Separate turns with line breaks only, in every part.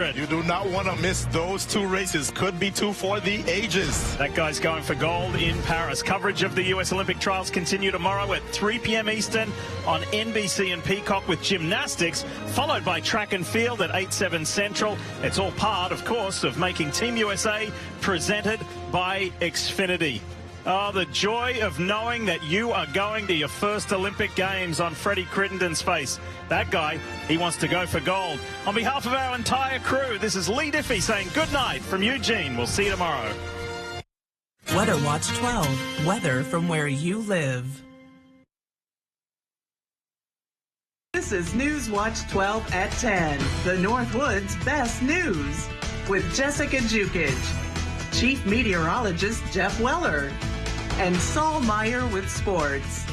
You do not want to miss those two races. Could be two for the ages.
That guy's going for gold in Paris. Coverage of the U.S. Olympic trials continue tomorrow at 3 p.m. Eastern on NBC and Peacock with gymnastics, followed by track and field at 8/7 Central. It's all part, of course, of making Team USA presented by Xfinity. Oh, the joy of knowing that you are going to your first Olympic Games on Freddie Crittenden's face. That guy, he wants to go for gold. On behalf of our entire crew, this is Lee Diffie saying good night from Eugene. We'll see you tomorrow.
Weather Watch 12. Weather from where you live.
This is News Watch 12 at 10. The Northwoods' best news with Jessica Jukic, Chief Meteorologist Jeff Weller, and Saul Meyer with sports.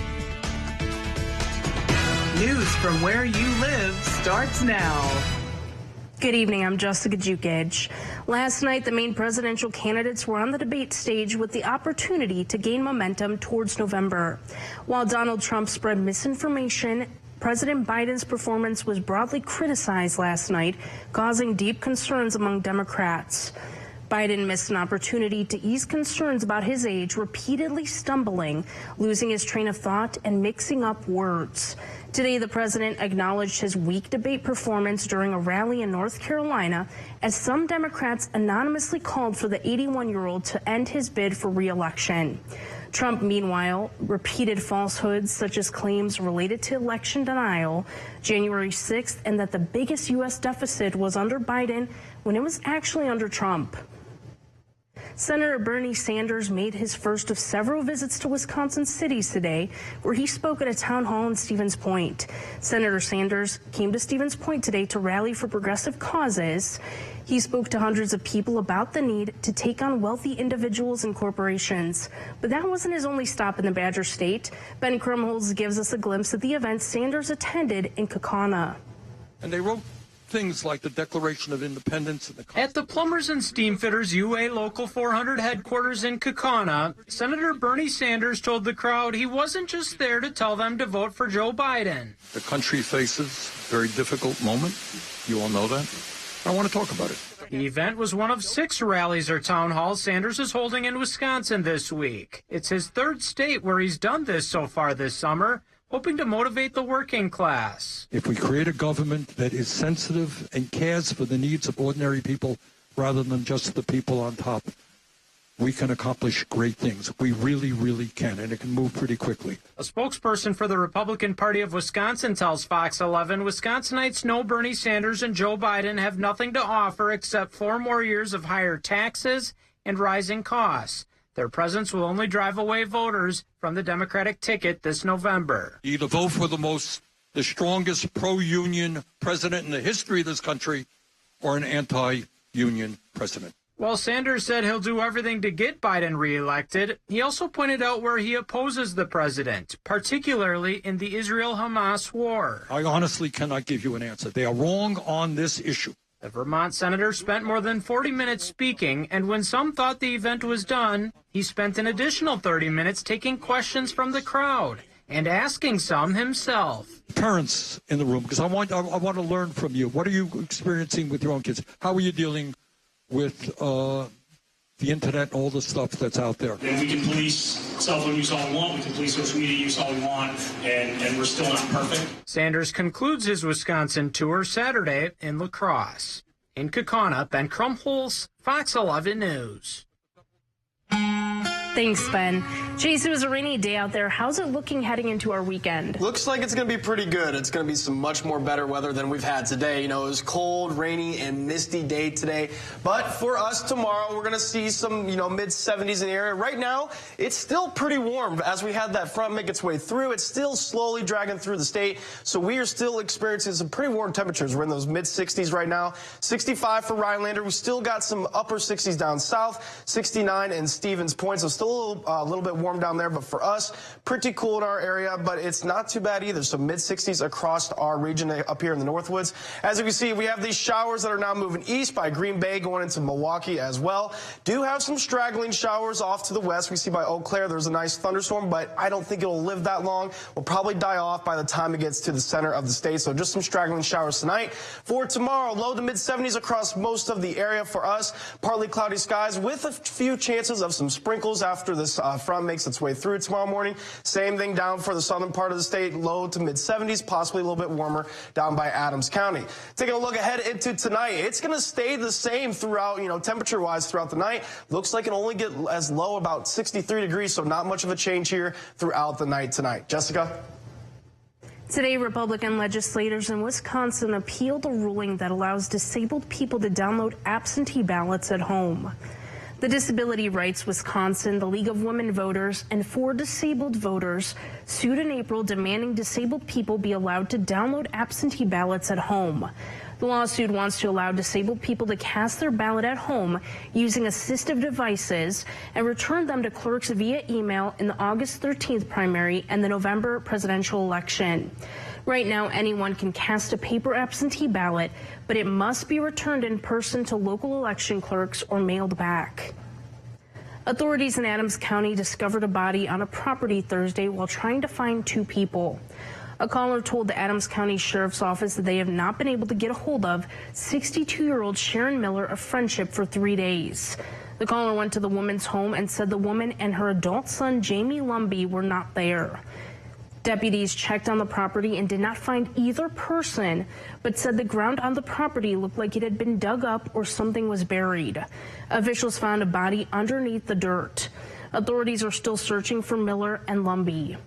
News from where you live starts now.
Good evening, I'm Jessica Jukic. Last night, the main presidential candidates were on the debate stage with the opportunity to gain momentum towards November. While Donald Trump spread misinformation, President Biden's performance was broadly criticized last night, causing deep concerns among Democrats. Biden missed an opportunity to ease concerns about his age, repeatedly stumbling, losing his train of thought, and mixing up words. Today, the president acknowledged his weak debate performance during a rally in North Carolina, as some Democrats anonymously called for the 81-year-old to end his bid for re-election. Trump, meanwhile, repeated falsehoods such as claims related to election denial January 6th and that the biggest U.S. deficit was under Biden when it was actually under Trump. Senator Bernie Sanders made his first of several visits to Wisconsin cities today, where he spoke at a town hall in Stevens Point. Senator Sanders came to Stevens Point today to rally for progressive causes. He spoke to hundreds of people about the need to take on wealthy individuals and corporations. But that wasn't his only stop in the Badger State. Ben Krumholz gives us a glimpse at the event Sanders attended in Kaukauna.
And they wrote things like the Declaration of Independence. And
At the Plumbers and Steamfitters UA Local 400 headquarters in Kaukauna, Senator Bernie Sanders told the crowd he wasn't just there to tell them to vote for Joe Biden.
The country faces a very difficult moment. You all know that. I want to talk about it.
The event was one of 6 rallies or town halls Sanders is holding in Wisconsin this week. It's his 3rd state where he's done this so far this summer, hoping to motivate the working class.
If we create a government that is sensitive and cares for the needs of ordinary people rather than just the people on top, we can accomplish great things. We really, really can, and it can move pretty quickly.
A spokesperson for the Republican Party of Wisconsin tells Fox 11 Wisconsinites know Bernie Sanders and Joe Biden have nothing to offer except 4 more years of higher taxes and rising costs. Their presence will only drive away voters from the Democratic ticket this November.
Either vote for the strongest pro-union president in the history of this country or an anti-union president.
While Sanders said he'll do everything to get Biden reelected, he also pointed out where he opposes the president, particularly in the Israel-Hamas war.
I honestly cannot give you an answer. They are wrong on this issue.
The Vermont senator spent more than 40 minutes speaking, and when some thought the event was done, he spent an additional 30 minutes taking questions from the crowd and asking some himself.
Parents in the room, because I want to learn from you. What are you experiencing with your own kids? How are you dealing with the internet and all the stuff that's out there?
And we can police cell phone use all we want, we can police social media use all we want, and we're still not perfect.
Sanders concludes his Wisconsin tour Saturday in La Crosse. In Kaukauna, Ben Krumholz, Fox 11 News.
Thanks, Ben. Chase, it was a rainy day out there. How's it looking heading into our weekend?
Looks like it's going to be pretty good. It's going to be some much more better weather than we've had today. You know, it was cold, rainy, and misty day today. But for us tomorrow, we're going to see some, mid-70s in the area. Right now, it's still pretty warm. As we had that front make its way through, it's still slowly dragging through the state. So we are still experiencing some pretty warm temperatures. We're in those mid-60s right now. 65 for Rhinelander. We still got some upper 60s down south. 69 in Stevens Point. So still a little bit warm warm down there, but for us, pretty cool in our area, but it's not too bad either. So mid-60s across our region up here in the Northwoods. As you can see, we have these showers that are now moving east by Green Bay going into Milwaukee as well. Do have some straggling showers off to the west. We see by Eau Claire there's a nice thunderstorm, but I don't think it'll live that long. Will probably die off by the time it gets to the center of the state. So just some straggling showers tonight. For tomorrow, low to mid-70s across most of the area for us. Partly cloudy skies with a few chances of some sprinkles after this front makes its way through tomorrow morning. Same thing down for the southern part of the state, low to mid-70s, possibly a little bit warmer down by Adams County. Taking a look ahead into tonight, it's going to stay the same throughout, temperature-wise throughout the night. Looks like it'll only get as low about 63 degrees, so not much of a change here throughout the night tonight. Jessica?
Today, Republican legislators in Wisconsin appealed a ruling that allows disabled people to download absentee ballots at home. The Disability Rights Wisconsin, the League of Women Voters, and 4 disabled voters sued in April demanding disabled people be allowed to download absentee ballots at home. The lawsuit wants to allow disabled people to cast their ballot at home using assistive devices and return them to clerks via email in the August 13th primary and the November presidential election. Right now, anyone can cast a paper absentee ballot, but it must be returned in person to local election clerks or mailed back. Authorities in Adams County discovered a body on a property Thursday while trying to find 2 people. A caller told the Adams County Sheriff's Office that they have not been able to get a hold of 62-year-old Sharon Miller of Friendship for 3 days. The caller went to the woman's home and said the woman and her adult son, Jamie Lumbee, were not there. Deputies checked on the property and did not find either person, but said the ground on the property looked like it had been dug up or something was buried. Officials found a body underneath the dirt. Authorities are still searching for Miller and Lumbee.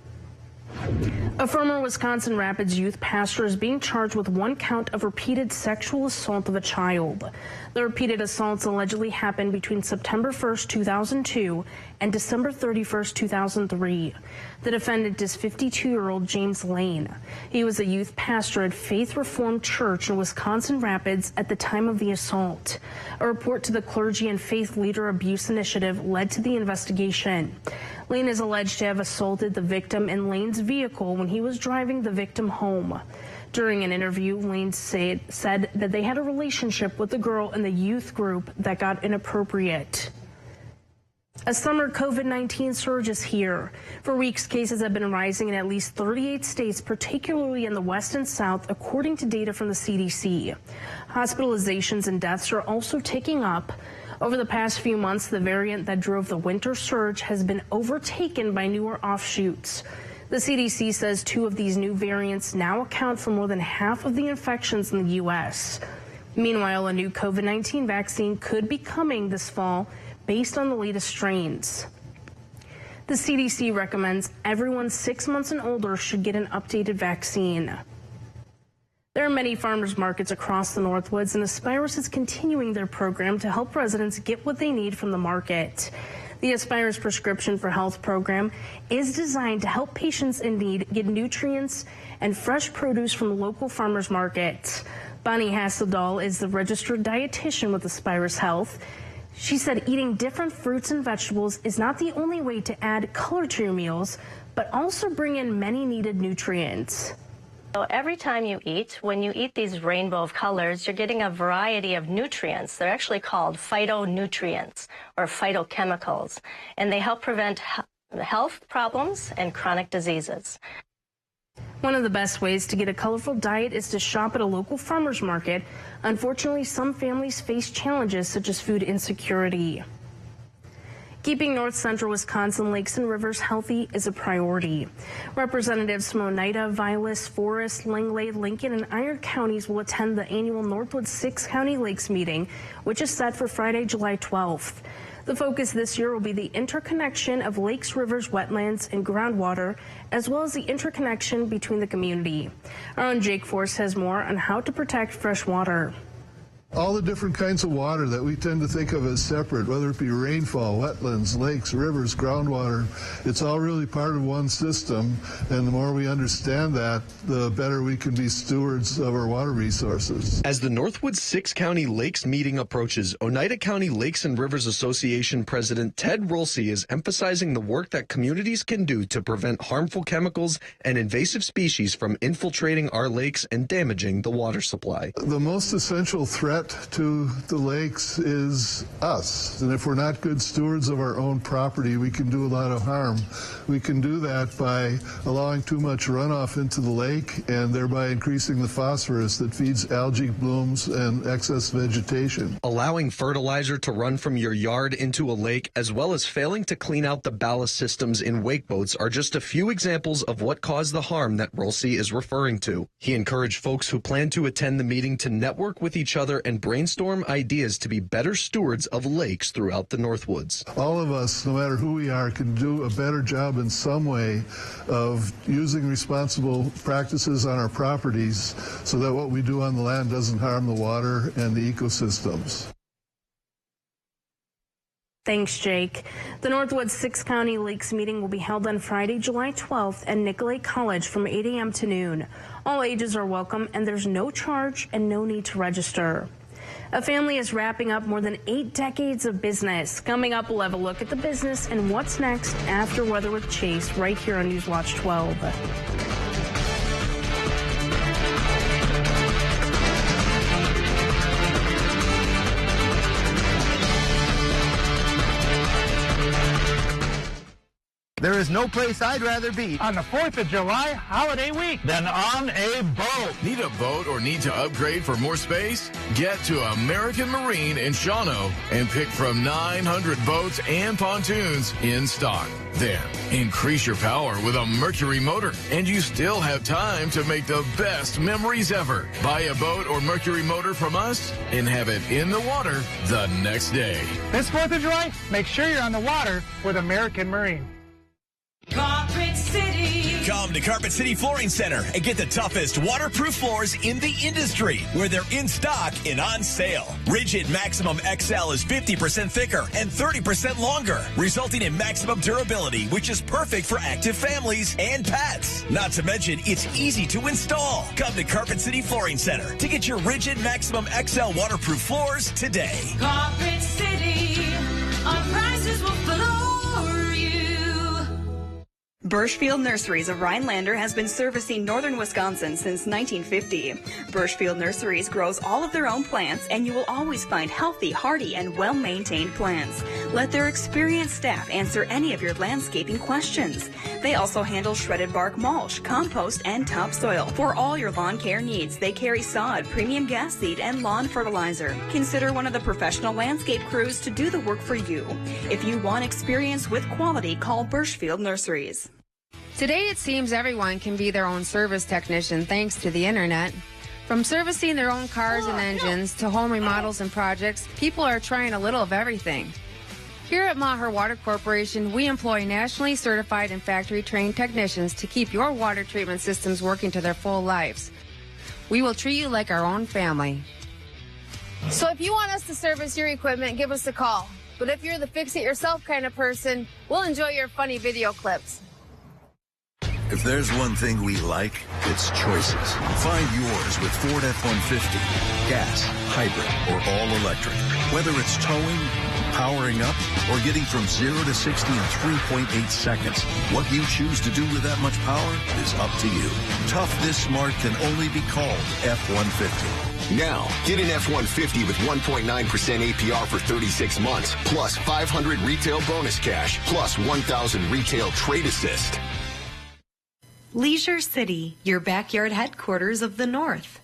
A former Wisconsin Rapids youth pastor is being charged with 1 count of repeated sexual assault of a child. The repeated assaults allegedly happened between September 1st, 2002 and December 31st, 2003. The defendant is 52-year-old James Lane. He was a youth pastor at Faith Reformed Church in Wisconsin Rapids at the time of the assault. A report to the Clergy and Faith Leader Abuse Initiative led to the investigation. Lane is alleged to have assaulted the victim in Lane's vehicle when he was driving the victim home. During an interview, Lane said that they had a relationship with the girl in the youth group that got inappropriate. A summer COVID-19 surge is here. For weeks, cases have been rising in at least 38 states, particularly in the West and South, according to data from the CDC. Hospitalizations and deaths are also ticking up. Over the past few months, the variant that drove the winter surge has been overtaken by newer offshoots. The CDC says 2 of these new variants now account for more than half of the infections in the U.S. Meanwhile, a new COVID-19 vaccine could be coming this fall based on the latest strains. The CDC recommends everyone 6 months and older should get an updated vaccine. There are many farmers markets across the Northwoods, and Aspirus is continuing their program to help residents get what they need from the market. The Aspirus Prescription for Health program is designed to help patients in need get nutrients and fresh produce from local farmers markets. Bonnie Hasseldahl is the registered dietitian with Aspirus Health. She said eating different fruits and vegetables is not the only way to add color to your meals, but also bring in many needed nutrients.
So every time you eat, when you eat these rainbow of colors, you're getting a variety of nutrients. They're actually called phytonutrients or phytochemicals, and they help prevent health problems and chronic diseases.
One of the best ways to get a colorful diet is to shop at a local farmer's market. Unfortunately, some families face challenges such as food insecurity. Keeping north central Wisconsin lakes and rivers healthy is a priority. Representatives from Oneida, Vilas, Forest, Langley, Lincoln, and Iron counties will attend the annual Northwoods 6 County Lakes meeting, which is set for Friday, July 12th. The focus this year will be the interconnection of lakes, rivers, wetlands, and groundwater, as well as the interconnection between the community. Our own Jake Force has more on how to protect fresh water.
All the different kinds of water that we tend to think of as separate, whether it be rainfall, wetlands, lakes, rivers, groundwater, it's all really part of one system. And the more we understand that, the better we can be stewards of our water resources.
As the Northwoods 6-County Lakes meeting approaches, Oneida County Lakes and Rivers Association President Ted Rolsey is emphasizing the work that communities can do to prevent harmful chemicals and invasive species from infiltrating our lakes and damaging the water supply.
The most essential threat to the lakes is us. And if we're not good stewards of our own property, we can do a lot of harm. We can do that by allowing too much runoff into the lake and thereby increasing the phosphorus that feeds algae blooms and excess vegetation.
Allowing fertilizer to run from your yard into a lake, as well as failing to clean out the ballast systems in wake boats, are just a few examples of what caused the harm that Rolsey is referring to. He encouraged folks who plan to attend the meeting to network with each other and brainstorm ideas to be better stewards of lakes throughout the Northwoods.
All of us, no matter who we are, can do a better job in some way of using responsible practices on our properties so that what we do on the land doesn't harm the water and the ecosystems.
Thanks, Jake. The Northwoods 6-County Lakes meeting will be held on Friday, July 12th at Nicolay College from 8 a.m. to noon. All ages are welcome, and there's no charge and no need to register. A family is wrapping up more than 8 decades of business. Coming up, we'll have a look at the business and what's next after Weather with Chase right here on Newswatch 12.
There is no place I'd rather be
on the 4th of July holiday week than on a boat.
Need a boat or need to upgrade for more space? Get to American Marine in Shawano and pick from 900 boats and pontoons in stock. Then, increase your power with a Mercury motor, and you still have time to make the best memories ever. Buy a boat or Mercury motor from us and have it in the water the next day.
This 4th of July, make sure you're on the water with American Marine.
Carpet City. Come to Carpet City Flooring Center and get the toughest waterproof floors in the industry, where they're in stock and on sale. Rigid Maximum XL is 50% thicker and 30% longer, resulting in maximum durability, which is perfect for active families and pets. Not to mention, it's easy to install. Come to Carpet City Flooring Center to get your Rigid Maximum XL waterproof floors today.
Carpet City, our prices will floor you.
Birchfield Nurseries of Rhinelander has been servicing northern Wisconsin since 1950. Birchfield Nurseries grows all of their own plants, and you will always find healthy, hardy, and well-maintained plants. Let their experienced staff answer any of your landscaping questions. They also handle shredded bark mulch, compost, and topsoil. For all your lawn care needs, they carry sod, premium gas seed, and lawn fertilizer. Consider one of the professional landscape crews to do the work for you. If you want experience with quality, call Birchfield Nurseries.
Today, it seems everyone can be their own service technician thanks to the internet. From servicing their own cars and engines to home remodels and projects, people are trying a little of everything. Here at Maher Water Corporation, we employ nationally certified and factory-trained technicians to keep your water treatment systems working to their full lives. We will treat you like our own family.
So if you want us to service your equipment, give us a call. But if you're the fix-it-yourself kind of person, we'll enjoy your funny video clips.
If there's one thing we like, it's choices. Find yours with Ford F-150. Gas, hybrid, or all-electric. Whether it's towing, powering up, or getting from 0 to 60 in 3.8 seconds, what you choose to do with that much power is up to you. Tough this smart can only be called F-150.
Now, get an F-150 with 1.9% APR for 36 months, plus 500 retail bonus cash, plus 1,000 retail trade assist.
Leisure City, your backyard headquarters of the North.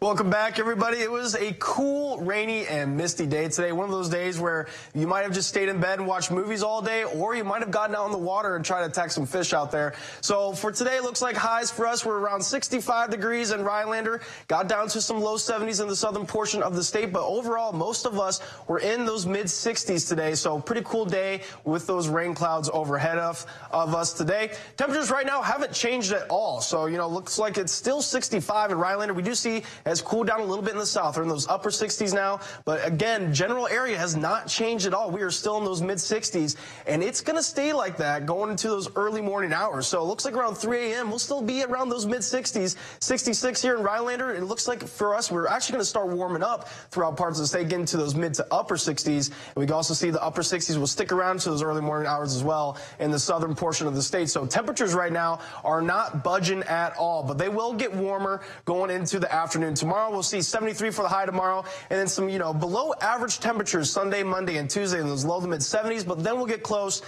Welcome back, everybody. It was a cool, rainy, and misty day today. One of those days where you might have just stayed in bed and watched movies all day, or you might have gotten out in the water and tried to attack some fish out there. So for today, it looks like highs for us were around 65 degrees in Rhinelander. Got down to some low 70s in the southern portion of the state, but overall, most of us were in those mid-60s today. So pretty cool day with those rain clouds overhead of us today. Temperatures right now haven't changed at all. So, looks like it's still 65 in Rhinelander. We do see has cooled down a little bit in the south. We're in those upper 60s now. But again, general area has not changed at all. We are still in those mid-60s, and it's going to stay like that going into those early morning hours. So it looks like around 3 a.m. we'll still be around those mid-60s, 66 here in Rhinelander. It looks like for us, we're actually going to start warming up throughout parts of the state, getting to those mid to upper 60s. And we can also see the upper 60s will stick around to those early morning hours as well in the southern portion of the state. So temperatures right now are not budging at all, but they will get warmer going into the afternoon. Tomorrow we'll see 73 for the high tomorrow, and then some, below average temperatures Sunday, Monday, and Tuesday in those low to mid 70s, but then we'll get close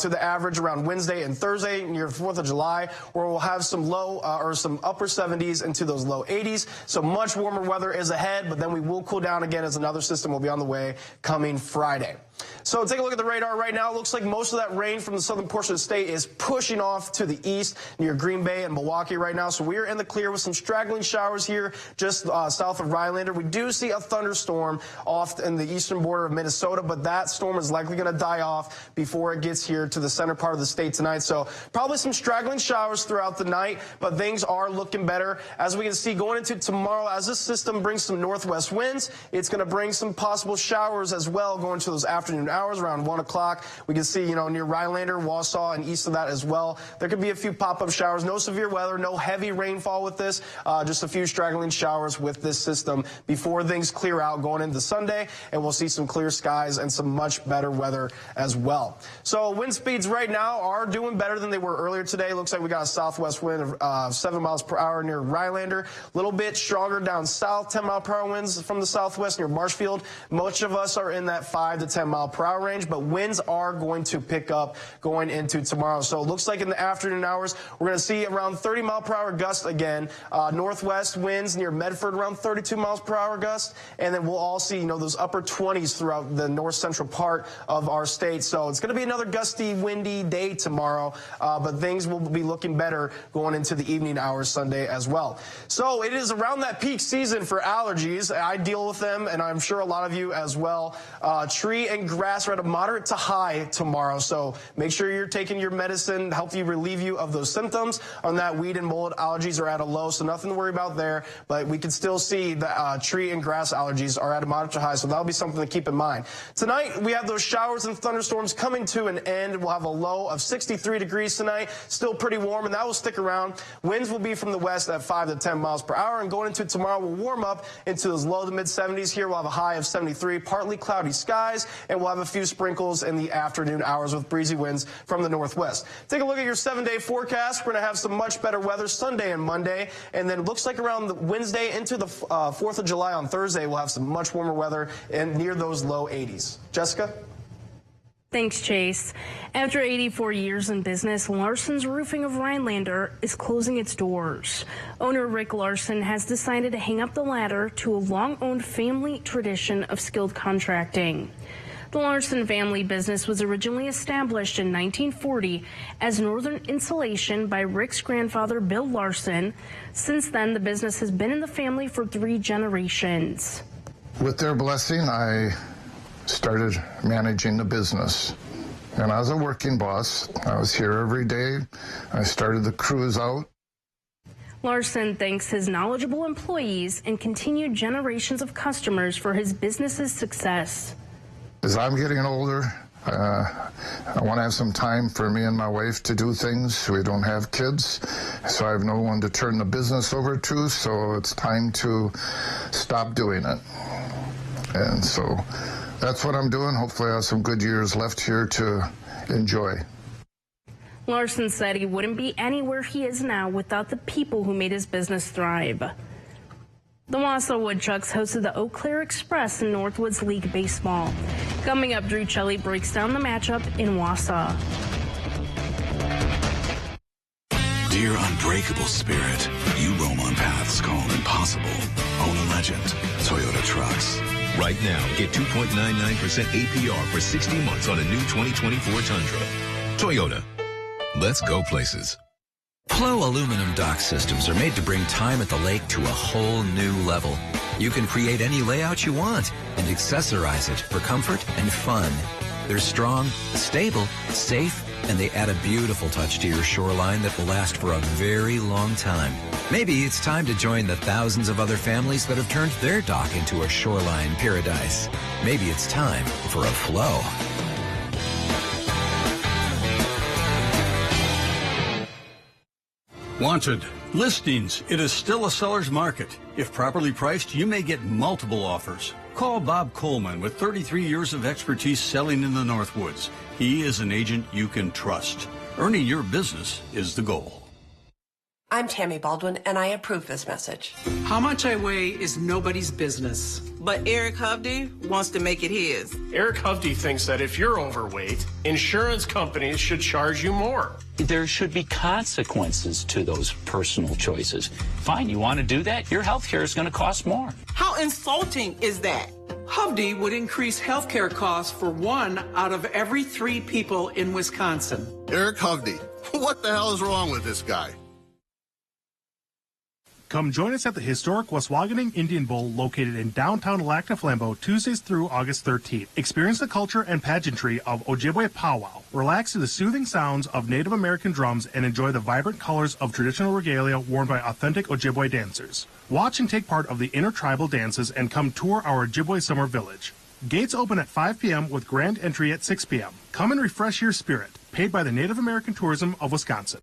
to the average around Wednesday and Thursday near 4th of July, where we'll have some low or some upper 70s into those low 80s. So much warmer weather is ahead, but then we will cool down again as another system will be on the way coming Friday. So take a look at the radar right now. It looks like most of that rain from the southern portion of the state is pushing off to the east near Green Bay and Milwaukee right now. So we are in the clear with some straggling showers here just south of Rhinelander. We do see a thunderstorm off in the eastern border of Minnesota, but that storm is likely going to die off before it gets here to the center part of the state tonight. So probably some straggling showers throughout the night, but things are looking better. As we can see going into tomorrow, as this system brings some northwest winds, it's going to bring some possible showers as well going to those afternoon hours around 1 o'clock. We can see, near Rhinelander, Wausau, and east of that as well. There could be a few pop-up showers. No severe weather, no heavy rainfall with this, just a few straggling showers with this system before things clear out going into Sunday, and we'll see some clear skies and some much better weather as well. So wind speeds right now are doing better than they were earlier today. Looks like we got a southwest wind of 7 miles per hour near Rhinelander. A little bit stronger down south, 10-mile-per-hour winds from the southwest near Marshfield. Most of us are in that 5 to 10-mile-per-hour range, but winds are going to pick up going into tomorrow. So it looks like in the afternoon hours, we're going to see around 30-mile-per-hour gusts again. Northwest winds near Medford around 32 miles per hour gusts, and then we'll all see, those upper 20s throughout the north central part of our state. So it's going to be another gusty, windy day tomorrow, but things will be looking better going into the evening hours Sunday as well. So it is around that peak season for allergies. I deal with them, and I'm sure a lot of you as well. Tree and grass are at a moderate to high tomorrow, so make sure you're taking your medicine to help you relieve you of those symptoms. On that, weed and mold allergies are at a low, so nothing to worry about there, but we can still see the tree and grass allergies are at a moderate to high, so that'll be something to keep in mind. Tonight, we have those showers and thunderstorms coming to an end. We'll have a low of 63 degrees tonight, still pretty warm, and that will stick around. Winds will be from the west at 5 to 10 miles per hour, and going into tomorrow, we'll warm up into those low to mid 70s. Here, we'll have a high of 73, partly cloudy skies, and we'll have a few sprinkles in the afternoon hours with breezy winds from the northwest. Take a look at your 7-day forecast. We're going to have some much better weather Sunday and Monday, and then it looks like around the Wednesday into the 4th of July on Thursday, we'll have some much warmer weather and near those low 80s. Jessica?
Thanks, Chase. After 84 years in business, Larson's Roofing of Rhinelander is closing its doors. Owner Rick Larson has decided to hang up the ladder to a long-owned family tradition of skilled contracting. The Larson family business was originally established in 1940 as Northern Insulation by Rick's grandfather, Bill Larson. Since then, the business has been in the family for 3 generations.
With their blessing, I started managing the business. And I was a working boss. I was here every day. I started the crews out.
Larson thanks his knowledgeable employees and continued generations of customers for his business's success.
As I'm getting older, I want to have some time for me and my wife to do things. We don't have kids, so I have no one to turn the business over to, so it's time to stop doing it. And so that's what I'm doing. Hopefully I have some good years left here to enjoy.
Larson said he wouldn't be anywhere he is now without the people who made his business thrive. The Wausau Woodchucks hosted the Eau Claire Express in Northwoods League Baseball. Coming up, Drew Shelley breaks down the matchup in Wausau.
Dear unbreakable spirit, you roam on paths called impossible.
impossible. Own a legend. Toyota Trucks. Right now, get 2.99% APR for 60 months on a new 2024 Tundra. Toyota. Let's go places.
Flow aluminum dock systems are made to bring time at the lake to a whole new level. You can create any layout you want and accessorize it for comfort and fun. They're strong, stable, safe, and they add a beautiful touch to your shoreline that will last for a very long time. Maybe it's time to join the thousands of other families that have turned their dock into a shoreline paradise. Maybe it's time for a Flow.
Wanted. Listings. It is still a seller's market. If properly priced, you may get multiple offers. Call Bob Coleman with 33 years of expertise selling in the Northwoods. He is an agent you can trust. Earning your business is the goal.
I'm Tammy Baldwin, and I approve this message.
How much I weigh is nobody's business.
But Eric Hovde wants to make it his.
Eric Hovde thinks that if you're overweight, insurance companies should charge you more.
There should be consequences to those personal choices. Fine, you want to do that? Your health care is going to cost more.
How insulting is that?
Hovde would increase health care costs for 1 out of every 3 people in Wisconsin.
Eric Hovde, what the hell is wrong with this guy?
Come join us at the historic Waswaganing Indian Bowl located in downtown Lac-Flambeau Tuesdays through August 13th. Experience the culture and pageantry of Ojibwe powwow. Relax to the soothing sounds of Native American drums and enjoy the vibrant colors of traditional regalia worn by authentic Ojibwe dancers. Watch and take part of the intertribal dances and come tour our Ojibwe Summer Village. Gates open at 5 p.m. with grand entry at 6 p.m. Come and refresh your spirit. Paid by the Native American Tourism of Wisconsin.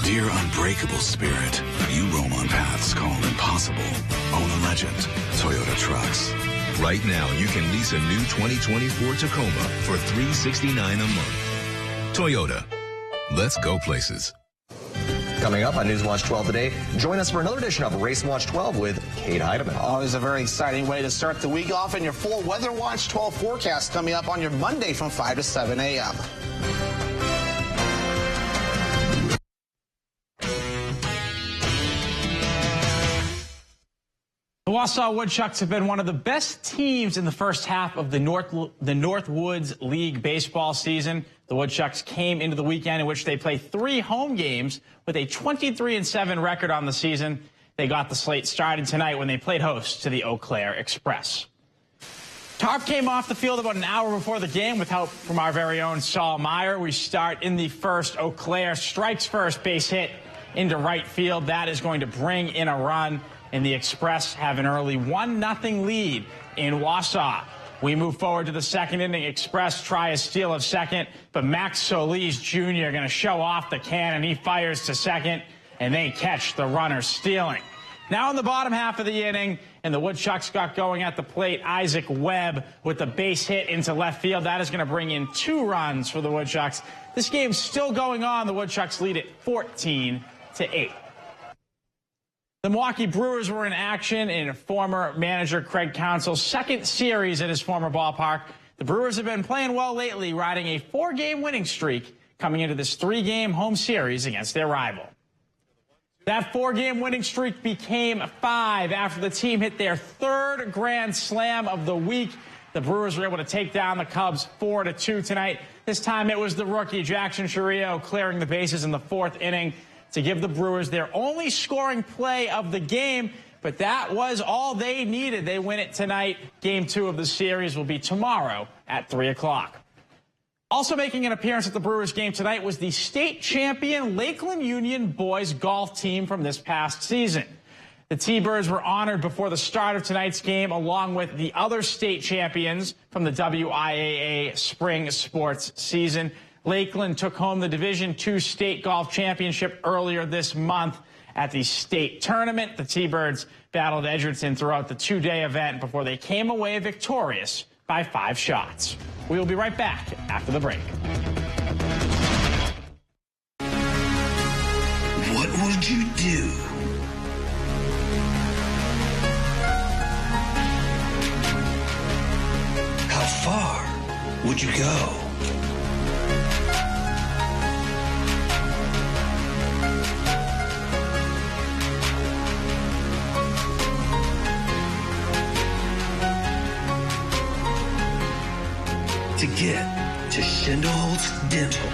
Dear unbreakable spirit, you roam on paths called impossible. Own a legend. Toyota Trucks. Right now, you can lease a new 2024 Tacoma for $369 a month. Toyota. Let's go places.
Coming up on Newswatch 12 today, join us for another edition of Race Watch 12 with Kate Heidemann.
Always a very exciting way to start the week off, and your full Weather Watch 12 forecast coming up on your Monday from 5 to 7 a.m.
The Wausau Woodchucks have been one of the best teams in the first half of the Northwoods League baseball season. The Woodchucks came into the weekend in which they played 3 home games with a 23-7 record on the season. They got the slate started tonight when they played host to the Eau Claire Express. Tarp came off the field about an hour before the game with help from our very own Saul Meyer. We start in the first. Eau Claire strikes first, base hit into right field. That is going to bring in a run. And the Express have an early 1-0 lead in Wausau. We move forward to the second inning. Express try a steal of second, but Max Solis Jr. going to show off the cannon. He fires to second, and they catch the runner stealing. Now in the bottom half of the inning, and the Woodchucks got going at the plate. Isaac Webb with the base hit into left field. That is going to bring in 2 runs for the Woodchucks. This game's still going on. The Woodchucks lead it 14-8. The Milwaukee Brewers were in action in former manager Craig Counsell's second series at his former ballpark. The Brewers have been playing well lately, riding a 4-game winning streak coming into this 3-game home series against their rival. That 4-game winning streak became 5 after the team hit their 3rd grand slam of the week. The Brewers were able to take down the Cubs 4-2 tonight. This time it was the rookie Jackson Chourio clearing the bases in the 4th inning to give the Brewers their only scoring play of the game, but that was all they needed. They win it tonight. Game 2 of the series will be tomorrow at 3 o'clock. Also making an appearance at the Brewers game tonight was the state champion Lakeland Union boys golf team from this past season. The T-Birds were honored before the start of tonight's game, along with the other state champions from the WIAA spring sports season. Lakeland took home the Division II State Golf Championship earlier this month at the state tournament. The T-Birds battled Edgerton throughout the 2-day event before they came away victorious by 5 shots. We will be right back after the break.
What would you do? How far would you go?
get to Schindler's Dental.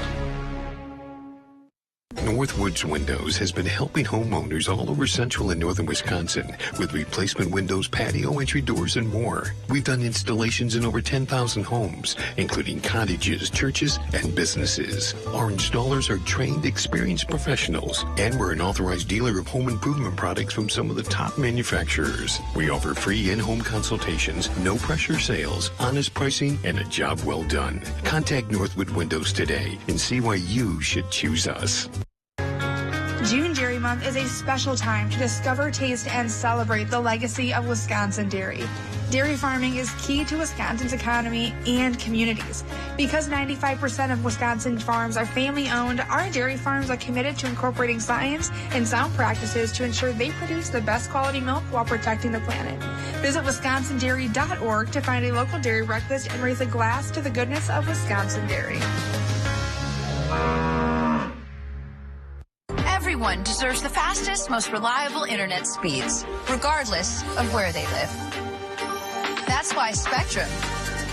Northwoods Windows has been helping homeowners all over central and northern Wisconsin with replacement windows, patio entry doors, and more. We've done installations in over 10,000 homes, including cottages, churches, and businesses. Our installers are trained, experienced professionals, and we're an authorized dealer of home improvement products from some of the top manufacturers. We offer free in-home consultations, no-pressure sales, honest pricing, and a job well done. Contact Northwood Windows today and see why you should choose us.
June Dairy Month is a special time to discover, taste, and celebrate the legacy of Wisconsin dairy. Dairy farming is key to Wisconsin's economy and communities. Because 95% of Wisconsin farms are family-owned, our dairy farms are committed to incorporating science and sound practices to ensure they produce the best quality milk while protecting the planet. Visit wisconsindairy.org to find a local dairy breakfast and raise a glass to the goodness of Wisconsin dairy.
Everyone deserves the fastest, most reliable internet speeds, regardless of where they live. That's why Spectrum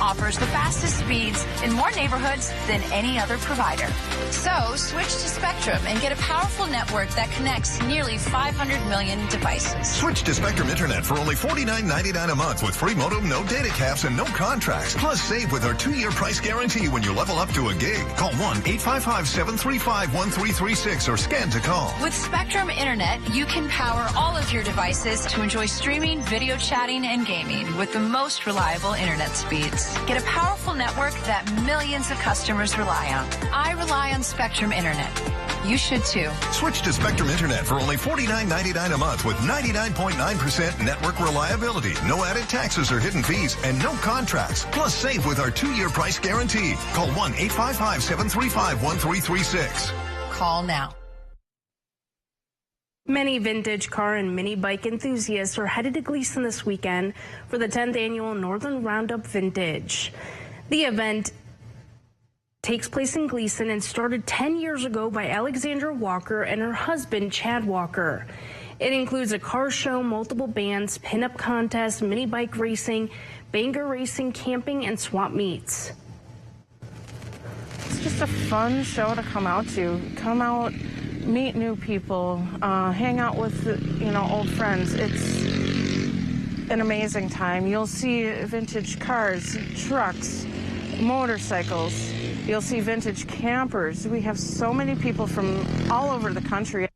offers the fastest speeds in more neighborhoods than any other provider. So switch to Spectrum and get a powerful network that connects nearly 500 million devices.
Switch to Spectrum Internet for only $49.99 a month with free modem, no data caps, and no contracts. Plus, save with our 2-year price guarantee when you level up to a gig. Call 1-855-735-1336 or scan to call.
With Spectrum Internet, you can power all of your devices to enjoy streaming, video chatting, and gaming with the most reliable internet speeds. Get a powerful network that millions of customers rely on. I rely on Spectrum Internet. You should too.
Switch to Spectrum Internet for only $49.99 a month with 99.9% network reliability, no added taxes or hidden fees, and no contracts. Plus, save with our 2-year price guarantee. Call 1-855-735-1336.
Call now.
Many vintage car and mini bike enthusiasts are headed to Gleason this weekend for the 10th annual Northern Roundup Vintage. The event takes place in Gleason and started 10 years ago by Alexandra Walker and her husband, Chad Walker. It includes a car show, multiple bands, pinup contests, mini bike racing, banger racing, camping, and swap meets.
It's just a fun show to come out to. Come out, meet new people, hang out with, old friends. It's an amazing time. You'll see vintage cars, trucks, motorcycles. You'll see vintage campers. We have so many people from all over the country.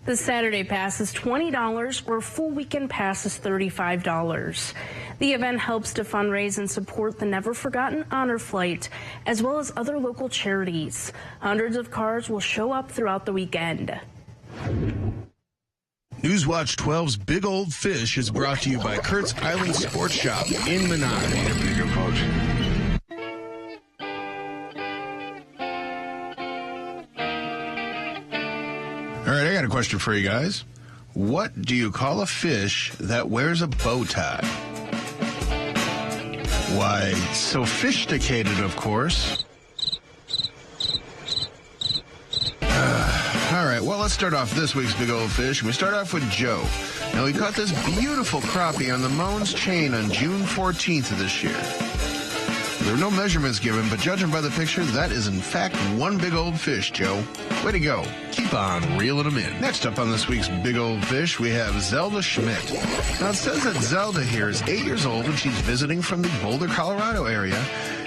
The Saturday pass is $20 or full weekend pass is $35. The event helps to fundraise and support the Never Forgotten Honor Flight, as well as other local charities. Hundreds of cars will show up throughout the weekend.
Newswatch 12's Big Old Fish is brought to you by Kurt's Island Sports Shop in Menard. All right, I got a question for you guys. What do you call a fish that wears a bow tie? Why, sophisticated, of course. All right, well, let's start off this week's Big Old Fish. We start off with Joe. Now, he caught this beautiful crappie on the Moans Chain on June 14th of this year. There were no measurements given, but judging by the picture, that is in fact one big old fish, Joe. Way to go. Keep on reeling them in. Next up on this week's Big Old Fish, we have Zelda Schmidt. Now, it says that Zelda here is 8 years old and she's visiting from the Boulder, Colorado area.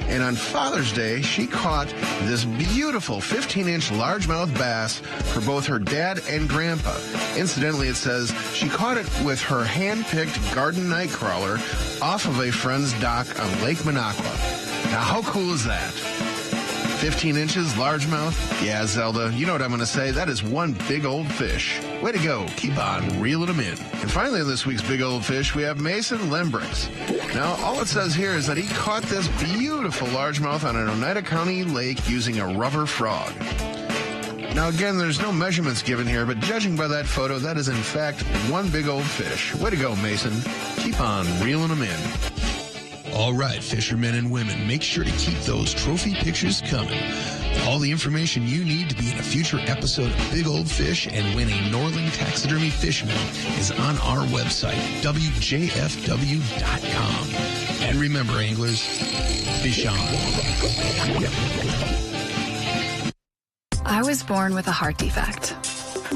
And on Father's Day, she caught this beautiful 15-inch largemouth bass for both her dad and grandpa. Incidentally, it says she caught it with her hand-picked garden nightcrawler off of a friend's dock on Lake Minocqua. Now, how cool is that? 15 inches, largemouth? Yeah, Zelda, you know what I'm going to say. That is one big old fish. Way to go. Keep on reeling them in. And finally, on this week's Big Old Fish, we have Mason Lembricks. Now, all it says here is that he caught this beautiful largemouth on an Oneida County lake using a rubber frog. Now, again, there's no measurements given here, but judging by that photo, that is in fact one big old fish. Way to go, Mason. Keep on reeling them in. All right, fishermen and women, make sure to keep those trophy pictures coming. All the information you need to be in a future episode of Big Old Fish and win a Norling Taxidermy Fish Mill is on our website, WJFW.com. And remember, anglers, fish on.
I was born with a heart defect.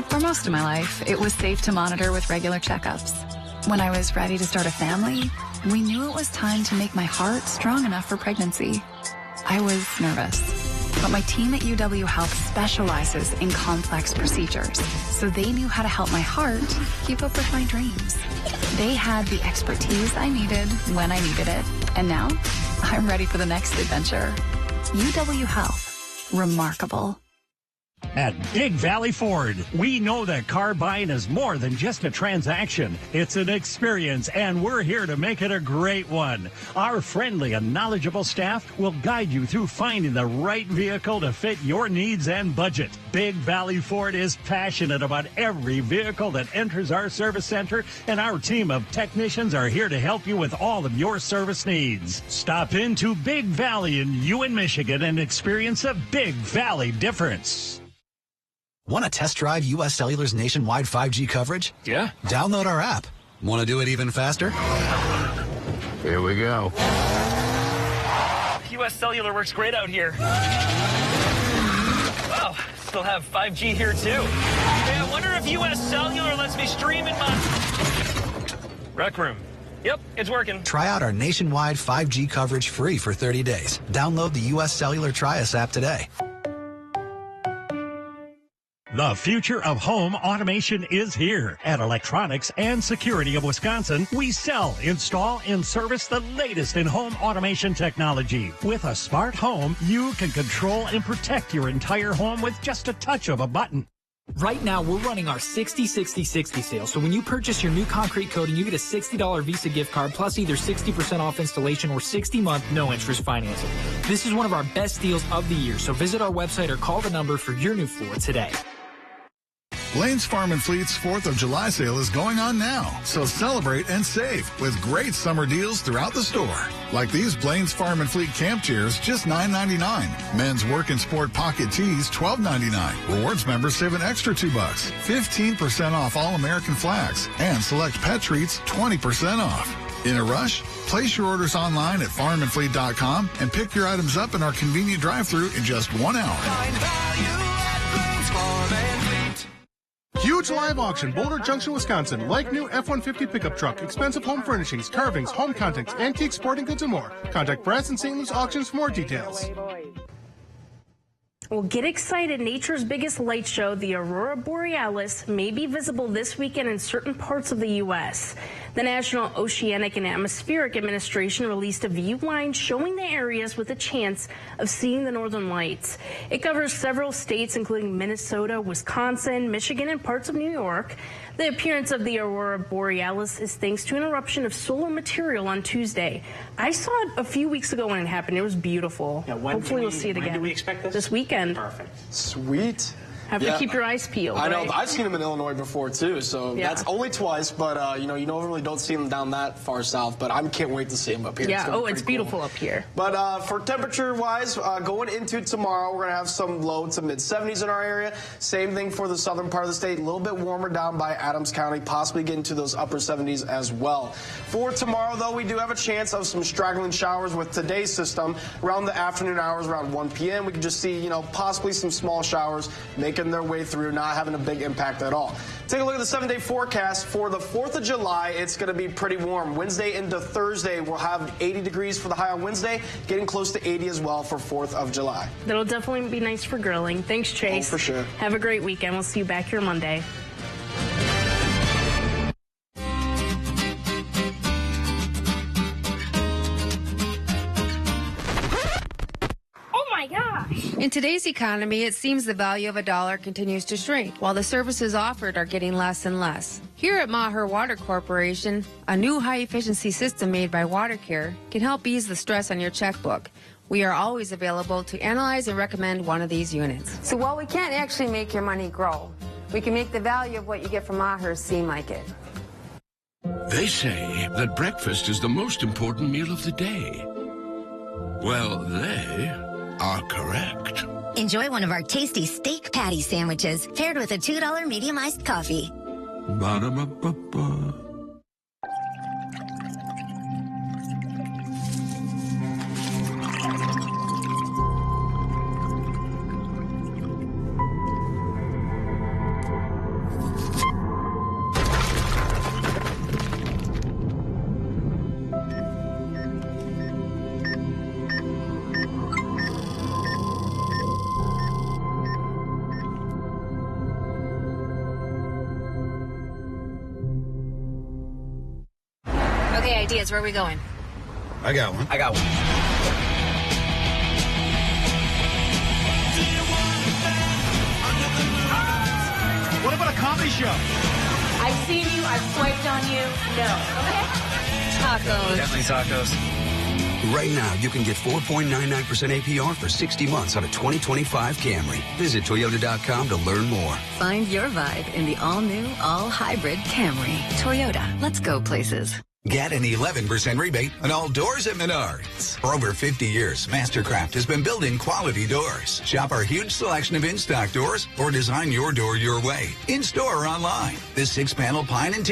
For most of my life, it was safe to monitor with regular checkups. When I was ready to start a family, we knew it was time to make my heart strong enough for pregnancy. I was nervous, but my team at UW Health specializes in complex procedures, so they knew how to help my heart keep up with my dreams. They had the expertise I needed when I needed it, and now I'm ready for the next adventure. UW Health. Remarkable.
At Big Valley Ford, we know that car buying is more than just a transaction. It's an experience, and we're here to make it a great one. Our friendly and knowledgeable staff will guide you through finding the right vehicle to fit your needs and budget. Big Valley Ford is passionate about every vehicle that enters our service center, and our team of technicians are here to help you with all of your service needs. Stop into Big Valley in Ewan, Michigan, and experience a Big Valley difference.
Want to test drive U.S. Cellular's nationwide 5G coverage? Yeah. Download our app. Want to do it even faster? Here we go.
U.S. Cellular works great out here. Wow, still have 5G here too. Hey, I wonder if U.S. Cellular lets me stream in my rec room. Yep, it's working.
Try out our nationwide 5G coverage free for 30 days. Download the U.S. Cellular Try-Us app today.
The future of home automation is here. At Electronics and Security of Wisconsin, we sell, install, and service the latest in home automation technology. With a smart home, you can control and protect your entire home with just a touch of a button.
Right now, we're running our 60-60-60 sale. So when you purchase your new concrete coating, you get a $60 Visa gift card plus either 60% off installation or 60-month no-interest financing. This is one of our best deals of the year. So visit our website or call the number for your new floor today.
Blaine's Farm and Fleet's 4th of July sale is going on now, so celebrate and save with great summer deals throughout the store. Like these Blaine's Farm and Fleet camp chairs, just $9.99. Men's work and sport pocket tees, $12.99. Rewards members save an extra $2. 15% off all American flags, and select pet treats, 20% off. In a rush? Place your orders online at farmandfleet.com and pick your items up in our convenient drive-thru in just 1 hour.
Find value at Blaine's Farm and Fleet.
Huge live auction, Boulder Junction, Wisconsin. Like new F-150 pickup truck, expensive home furnishings, carvings, home contents, antique sporting goods, and more. Contact Brass and St. Louis Auctions for more details.
Well, get excited. Nature's biggest light show, the Aurora Borealis, may be visible this weekend in certain parts of the U.S. The National Oceanic and Atmospheric Administration released a view line showing the areas with a chance of seeing the northern lights. It covers several states, including Minnesota, Wisconsin, Michigan, and parts of New York. The appearance of the Aurora Borealis is thanks to an eruption of solar material on Tuesday. I saw it a few weeks ago when it happened. It was beautiful.
Yeah,
hopefully we'll see it again.
When do we expect this?
This weekend.
Perfect.
Sweet.
Have to keep your eyes peeled.
I know.
Right?
I've seen them in Illinois before too, so that's only twice. But you normally don't see them down that far south. But I can't wait to see them up here.
Yeah. It's beautiful up here.
But for temperature-wise, going into tomorrow, we're gonna have some low to mid-70s in our area. Same thing for the southern part of the state. A little bit warmer down by Adams County, possibly getting to those upper 70s as well. For tomorrow, though, we do have a chance of some straggling showers with today's system around the afternoon hours, around 1 p.m. We can just see, possibly some small showers making their way through, not having a big impact at all. Take a look at the 7-day forecast for the 4th of July. It's going to be pretty warm. Wednesday into Thursday, we'll have 80 degrees for the high on Wednesday, getting close to 80 as well for 4th of July.
That'll definitely be nice for grilling. Thanks, Chase.
Oh, for sure.
Have a great weekend. We'll see you back here Monday.
In today's economy, it seems the value of a dollar continues to shrink, while the services offered are getting less and less. Here at Maher Water Corporation, a new high-efficiency system made by WaterCare can help ease the stress on your checkbook. We are always available to analyze and recommend one of these units.
So while we can't actually make your money grow, we can make the value of what you get from Maher seem like it.
They say that breakfast is the most important meal of the day. Well, they are correct.
Enjoy one of our tasty steak patty sandwiches paired with a $2 medium iced coffee.
Ba-da-ba-ba-ba.
Hey, ideas, where are we going?
I got one.
What about a comedy show?
I've seen you. I've swiped on you. No. Okay?
Tacos.
Definitely tacos. Right now, you can get 4.99% APR for 60 months on a 2025 Camry. Visit Toyota.com to learn more.
Find your vibe in the all-new, all-hybrid Camry. Toyota, let's go places.
Get an 11% rebate on all doors at Menards. For over 50 years, Mastercraft has been building quality doors. Shop our huge selection of in-stock doors or design your door your way, in-store or online. This 6-panel pine interior